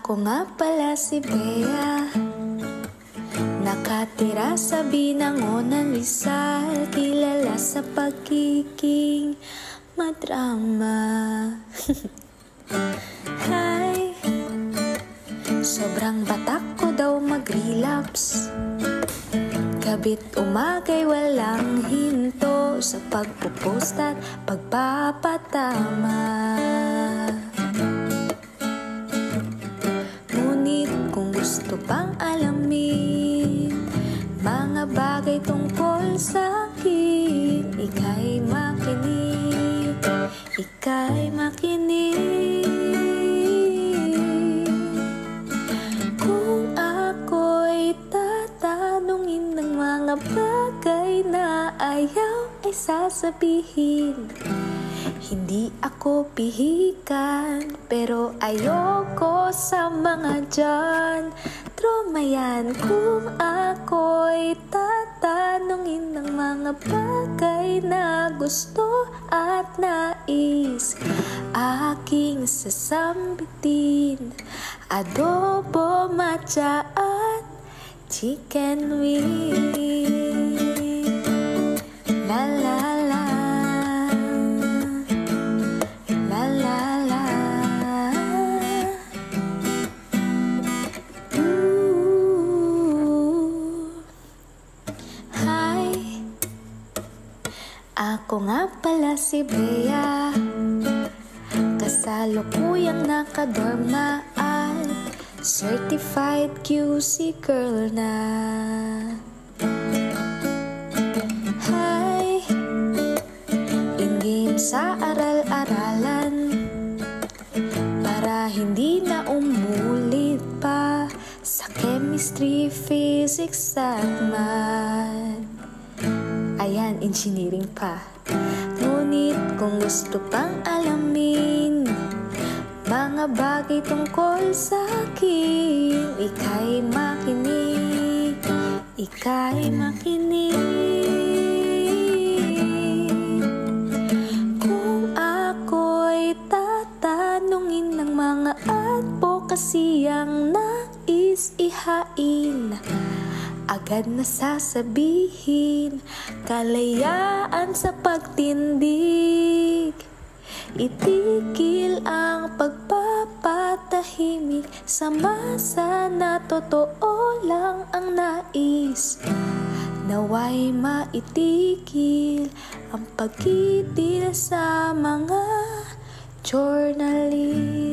Ako nga pala si Bea, nakatira sa Binangonan, Rizal, kilala sa pagiging madrama. Hi, sobrang batak ko daw mag-relapse. Gabit umagay walang hinto sa pagpupost at pagpapatama. Ngunit kung gusto pang alamin mga bagay tungkol sa akin, ika'y makinig, ika'y makinig. Kung ako'y tatanungin ng mga bagay na ayaw ay sasabihin, hindi ako pihikan, pero ayoko sa mga dyan. Trauma yan kung ako'y tatanungin ng mga bagay na gusto at nais aking sasambitin. Adobo, matcha at chicken wing. La la la, la la la. Hi, ako nga pala si Bea, kasalukuyang nakadorm na at certified QC girl na. Hi, in-game sa aral-aralan para hindi na umulit pa sa chemistry, physics at math. Ayan, engineering pa. Ngunit kung gusto pang alamin mga bagay tungkol sa akin, ika'y makinig, ika'y makinig. Kung ako'y tatanungin ng mga advokasiyang nais ihain, agad na sasabihin, kalayaan sa pagtindig. Itigil ang pagpapatahimik sa masa na totoo lang ang nais. Naway maitigil ang pagkitil sa mga journalist.